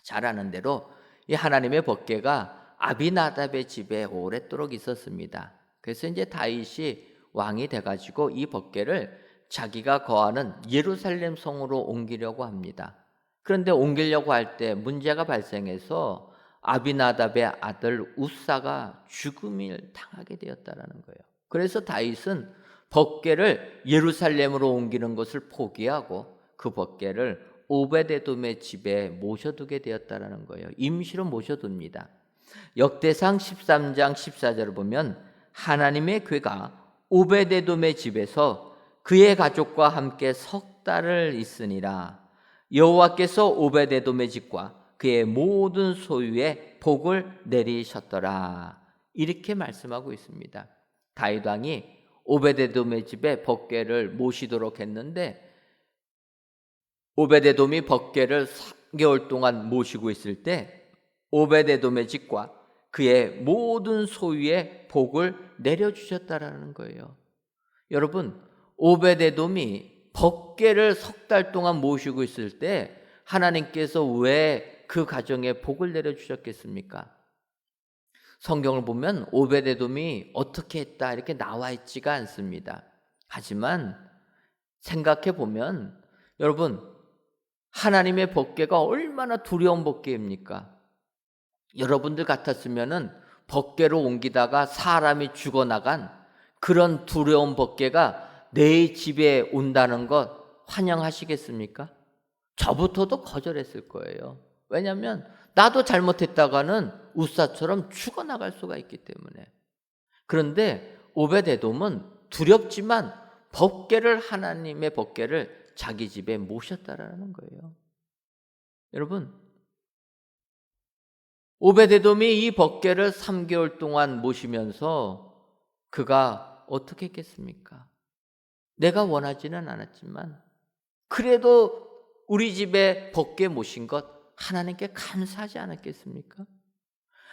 잘 아는 대로 이 하나님의 법궤가 아비나답의 집에 오랫도록 있었습니다. 그래서 이제 다윗이 왕이 돼가지고 이 법궤를 자기가 거하는 예루살렘 성으로 옮기려고 합니다. 그런데 옮기려고 할 때 문제가 발생해서 아비나답의 아들 우사가 죽음을 당하게 되었다는 거예요. 그래서 다윗은 법궤를 예루살렘으로 옮기는 것을 포기하고 그 법궤를 오베데돔의 집에 모셔두게 되었다는 거예요. 임시로 모셔둡니다. 역대상 13장 14절을 보면 하나님의 궤가 오베데돔의 집에서 그의 가족과 함께 석 달을 있으니라. 여호와께서 오베데돔의 집과 그의 모든 소유에 복을 내리셨더라. 이렇게 말씀하고 있습니다. 다윗 왕이 오베데돔의 집에 법궤를 모시도록 했는데 오베데돔이 법궤를 3개월 동안 모시고 있을 때 오베데돔의 집과 그의 모든 소유의 복을 내려주셨다라는 거예요. 여러분, 오베데돔이 법궤를 3달 동안 모시고 있을 때 하나님께서 왜 그 가정에 복을 내려주셨겠습니까? 성경을 보면 오베데돔이 어떻게 했다 이렇게 나와 있지가 않습니다. 하지만 생각해 보면 여러분, 하나님의 법궤가 얼마나 두려운 법궤입니까? 여러분들 같았으면은 법궤로 옮기다가 사람이 죽어나간 그런 두려운 법궤가 내 집에 온다는 것 환영하시겠습니까? 저부터도 거절했을 거예요. 왜냐하면 나도 잘못했다가는 우사처럼 죽어나갈 수가 있기 때문에. 그런데 오베데돔은 두렵지만 법궤를, 하나님의 법궤를 자기 집에 모셨다라는 거예요. 여러분, 오베데돔이 이 법궤를 3개월 동안 모시면서 그가 어떻게 했겠습니까? 내가 원하지는 않았지만 그래도 우리 집에 법궤 모신 것 하나님께 감사하지 않았겠습니까?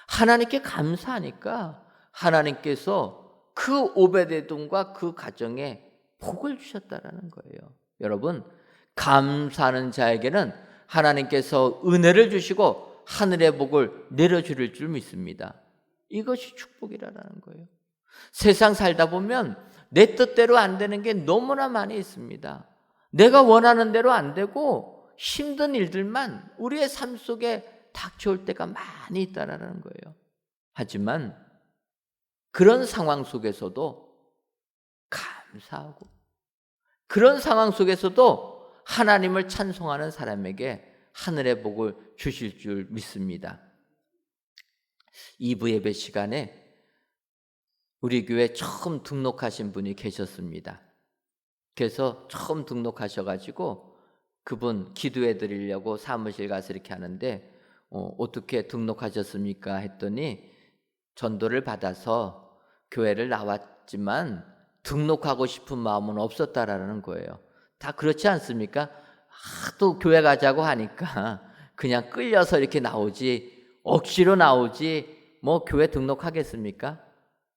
하나님께 감사하니까 하나님께서 그 오베데돔과 그 가정에 복을 주셨다라는 거예요. 여러분, 감사하는 자에게는 하나님께서 은혜를 주시고 하늘의 복을 내려주실 줄 믿습니다. 이것이 축복이라는 거예요. 세상 살다 보면 내 뜻대로 안 되는 게 너무나 많이 있습니다. 내가 원하는 대로 안 되고 힘든 일들만 우리의 삶 속에 닥쳐올 때가 많이 있다라는 거예요. 하지만 그런 상황 속에서도 감사하고 그런 상황 속에서도 하나님을 찬송하는 사람에게 하늘의 복을 주실 줄 믿습니다. 2부 예배 시간에 우리 교회 처음 등록하신 분이 계셨습니다. 그래서 처음 등록하셔가지고 그분 기도해 드리려고 사무실 가서 이렇게 하는데 어떻게 등록하셨습니까? 했더니 전도를 받아서 교회를 나왔지만 등록하고 싶은 마음은 없었다라는 거예요. 다 그렇지 않습니까? 또 교회 가자고 하니까 그냥 끌려서 이렇게 나오지, 억지로 나오지 뭐 교회 등록하겠습니까?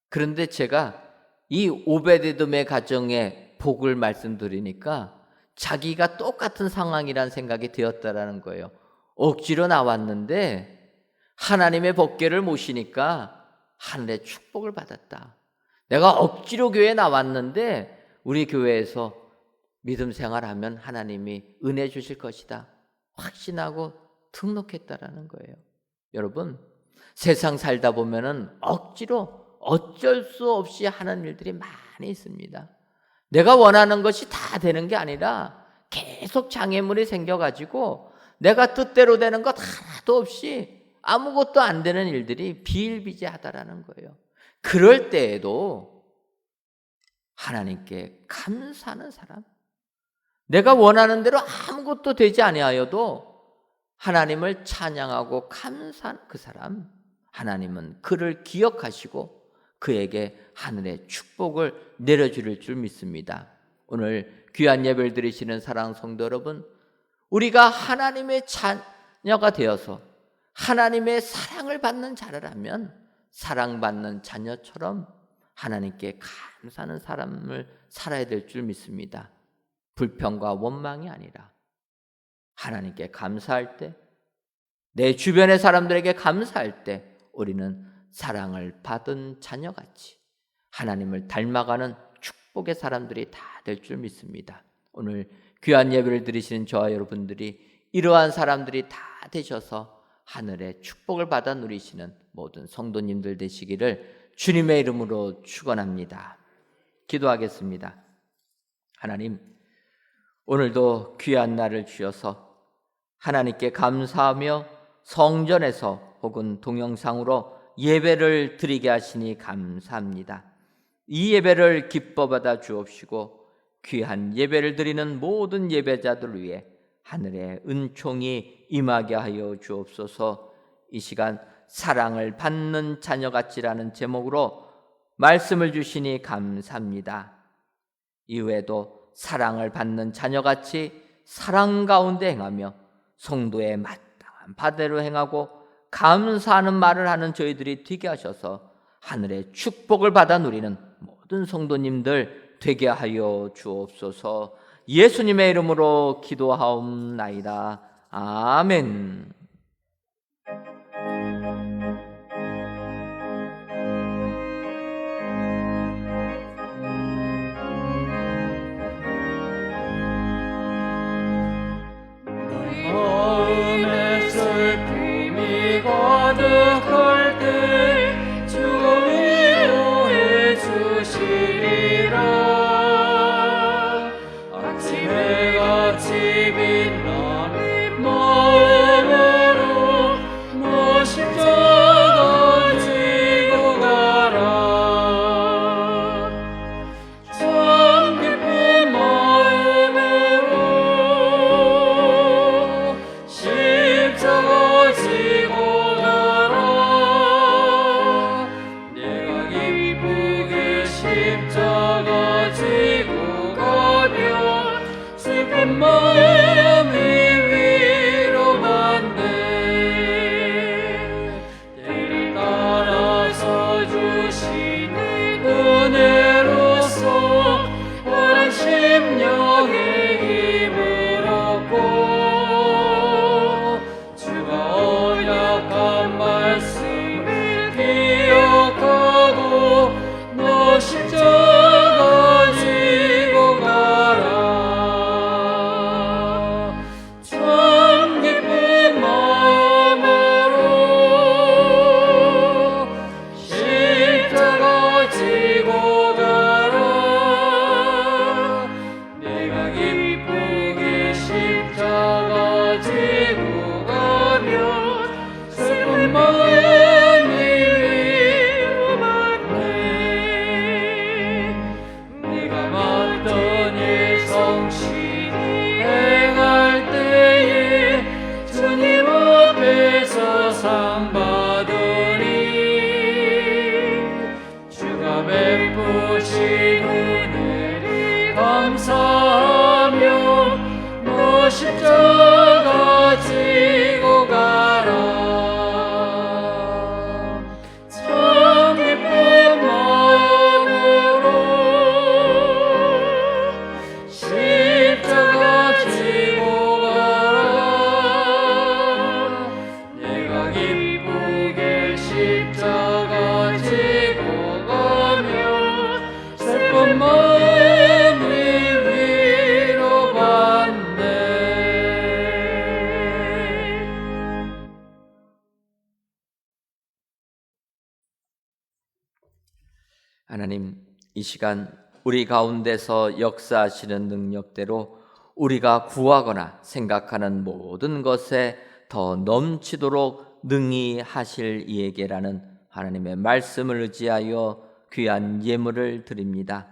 그런데 제가 이 오베데돔의 가정에 복을 말씀드리니까 자기가 똑같은 상황이란 생각이 되었다라는 거예요. 억지로 나왔는데 하나님의 법궤를 모시니까 하늘의 축복을 받았다. 내가 억지로 교회에 나왔는데 우리 교회에서 믿음 생활하면 하나님이 은혜 주실 것이다 확신하고 등록했다라는 거예요. 여러분, 세상 살다 보면은 억지로 어쩔 수 없이 하는 일들이 많이 있습니다. 내가 원하는 것이 다 되는 게 아니라 계속 장애물이 생겨가지고 내가 뜻대로 되는 것 하나도 없이 아무것도 안 되는 일들이 비일비재하다라는 거예요. 그럴 때에도 하나님께 감사하는 사람, 내가 원하는 대로 아무것도 되지 아니하여도 하나님을 찬양하고 감사한 그 사람, 하나님은 그를 기억하시고 그에게 하늘의 축복을 내려줄 줄 믿습니다. 오늘 귀한 예배를 드리시는 사랑하는 성도 여러분, 우리가 하나님의 자녀가 되어서 하나님의 사랑을 받는 자라라면 사랑받는 자녀처럼 하나님께 감사하는 사람을 살아야 될 줄 믿습니다. 불평과 원망이 아니라 하나님께 감사할 때, 내 주변의 사람들에게 감사할 때 우리는 사랑을 받은 자녀같이 하나님을 닮아가는 축복의 사람들이 다 될 줄 믿습니다. 오늘 귀한 예배를 드리시는 저와 여러분들이 이러한 사람들이 다 되셔서 하늘의 축복을 받아 누리시는 모든 성도님들 되시기를 주님의 이름으로 축원합니다. 기도하겠습니다. 하나님, 오늘도 귀한 날을 주셔서 하나님께 감사하며 성전에서 혹은 동영상으로 예배를 드리게 하시니 감사합니다. 이 예배를 기뻐 받아 주옵시고 귀한 예배를 드리는 모든 예배자들 위해 하늘의 은총이 임하게 하여 주옵소서. 이 시간 사랑을 받는 자녀같이라는 제목으로 말씀을 주시니 감사합니다. 이후에도 사랑을 받는 자녀같이 사랑 가운데 행하며 성도의 마땅한 바대로 행하고 감사하는 말을 하는 저희들이 되게 하셔서 하늘의 축복을 받아 누리는 모든 성도님들 되게 하여 주옵소서. 예수님의 이름으로 기도하옵나이다. 아멘. 마음에 슬픔이 가득할 때 주가 위로해 주시리라. 아침에 같이 빛나는 마음으로 너 십자가 지고 가라. 참 기쁜 마음으로 십자가 지고 가라. 내가 기쁘게 십자가 지고 가면 슬픈 마음이 위로받네. 때를 따라서 주시는 은혜로서 오랜 심령의 힘을 얻고 주가 언약한 말씀을 기억하고 너 십자가 지고 가라. 참 기쁜 마음으로 십자가 지고 가라. 내가 기쁘게 십자가 지고 가면 슬픈 마음이 위로받네. 내가 맡던 일 성실히 행할 때에 주님 앞에서 상 받으리. 주가 베푸신 은혜를 감사하며 너 십자가 지고 가라. 참 기쁜 마음으로 십자가 지고 가라. 내가 기쁘게 십자가 지고 가면 슬픈 마음이 위로받네. 하나님, 이 시간 우리 가운데서 역사하시는 능력대로 우리가 구하거나 생각하는 모든 것에 더 넘치도록 능히 하실 이에게라는 하나님의 말씀을 의지하여 귀한 예물을 드립니다.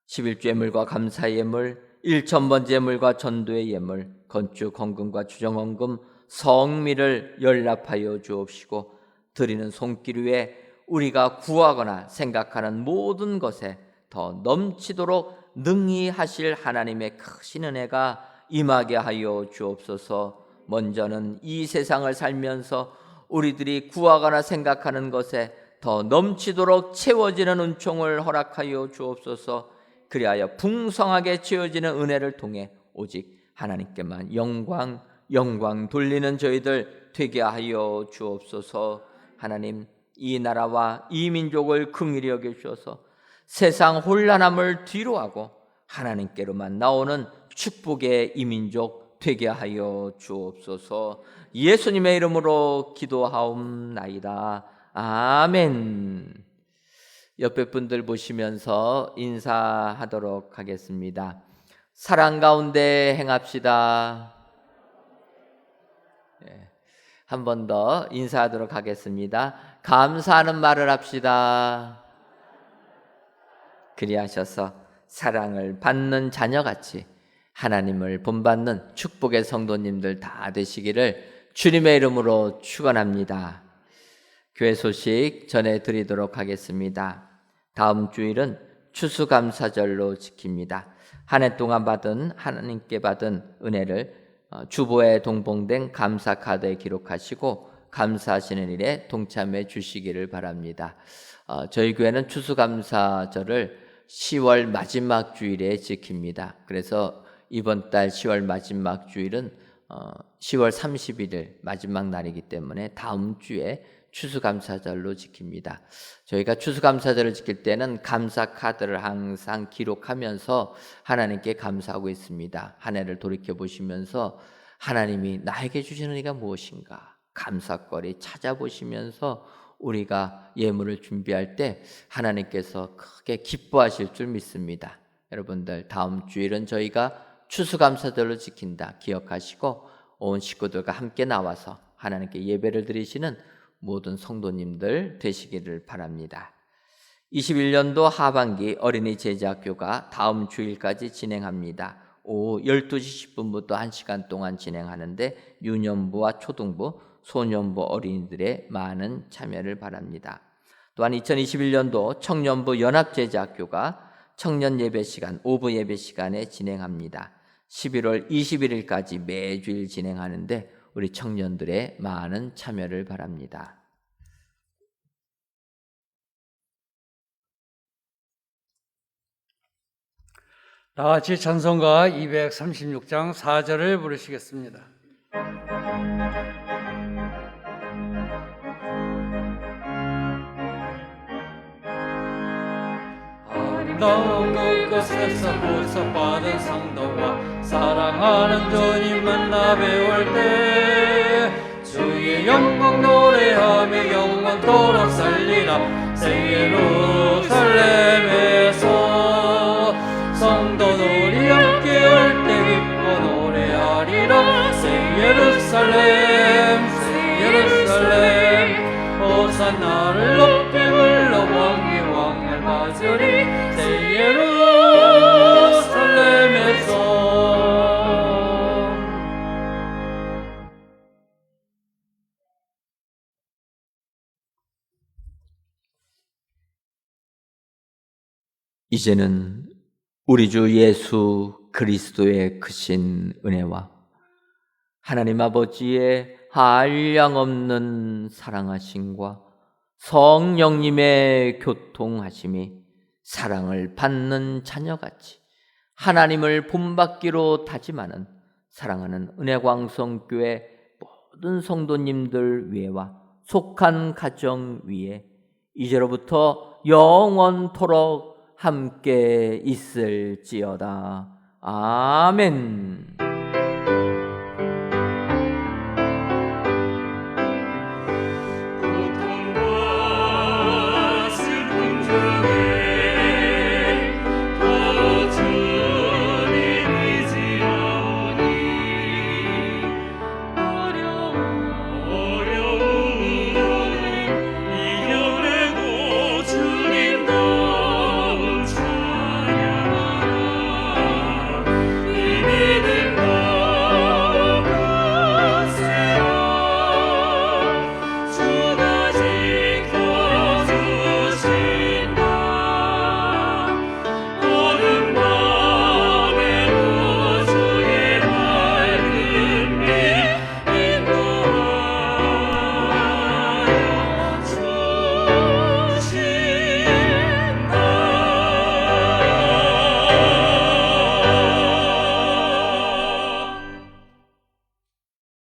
11조 예물과 감사 예물, 1,000번째 예물과 전도의 예물, 건축 헌금과 추정 헌금, 성미를 연락하여 주옵시고 드리는 손길 위에 우리가 구하거나 생각하는 모든 것에 더 넘치도록 능히 하실 하나님의 크신 은혜가 임하게 하여 주옵소서. 먼저는 이 세상을 살면서 우리들이 구하거나 생각하는 것에 더 넘치도록 채워지는 은총을 허락하여 주옵소서. 그리하여 풍성하게 채워지는 은혜를 통해 오직 하나님께만 영광 돌리는 저희들 되게 하여 주옵소서. 하나님, 이 나라와 이 민족을 긍휼히 여겨 주셔서 세상 혼란함을 뒤로하고 하나님께로만 나오는 축복의 이 민족 되게 하여 주옵소서. 예수님의 이름으로 기도하옵나이다. 아멘. 옆에 분들 보시면서 인사하도록 하겠습니다. 사랑 가운데 행합시다. 한 번 더 인사하도록 하겠습니다. 감사하는 말을 합시다. 그리하셔서 사랑을 받는 자녀같이 하나님을 본받는 축복의 성도님들 다 되시기를 주님의 이름으로 축원합니다. 교회 소식 전해드리도록 하겠습니다. 다음 주일은 추수감사절로 지킵니다. 한 해 동안 받은 하나님께 받은 은혜를 주보에 동봉된 감사 카드에 기록하시고 감사하시는 일에 동참해 주시기를 바랍니다. 저희 교회는 추수감사절을 10월 마지막 주일에 지킵니다. 그래서 이번 달 10월 마지막 주일은 10월 31일 마지막 날이기 때문에 다음 주에 추수감사절로 지킵니다. 저희가 추수감사절을 지킬 때는 감사 카드를 항상 기록하면서 하나님께 감사하고 있습니다. 한 해를 돌이켜 보시면서 하나님이 나에게 주시는 의가 무엇인가 감사거리 찾아보시면서 우리가 예물을 준비할 때 하나님께서 크게 기뻐하실 줄 믿습니다. 여러분들 다음 주일은 저희가 추수감사절로 지킨다 기억하시고 온 식구들과 함께 나와서 하나님께 예배를 드리시는 모든 성도님들 되시기를 바랍니다. 21년도 하반기 어린이 제자학교가 다음 주일까지 진행합니다. 오후 12시 10분부터 1시간 동안 진행하는데 유년부와 초등부, 소년부 어린이들의 많은 참여를 바랍니다. 또한 2021년도 청년부 연합제자학교가 청년 예배 시간, 오후 예배 시간에 진행합니다. 11월 21일까지 매주일 진행하는데 우리 청년들의 많은 참여를 바랍니다. 다 같이 찬송가 236장 4절을 부르시겠습니다. 아름다운 그곳에서 보석받은 성도와 사랑하는 주님 만나 배울 때 주의 영광 노래하며 영원토록 살리라. 새 예루살렘에서 성도들이 함께 올 때 기뻐 노래하리라. 새 예루살렘 새 예루살렘 호산나를 높이 불러 왕의 왕을 맞으리. 새 예루살렘에서 이제는 우리 주 예수 그리스도의 크신 은혜와 하나님 아버지의 한량없는 사랑하심과 성령님의 교통하심이 사랑을 받는 자녀같이 하나님을 본받기로 다짐하는 사랑하는 은혜광성교회 모든 성도님들 위에와 속한 가정 위에 이제로부터 영원토록 함께 있을지어다. 아멘.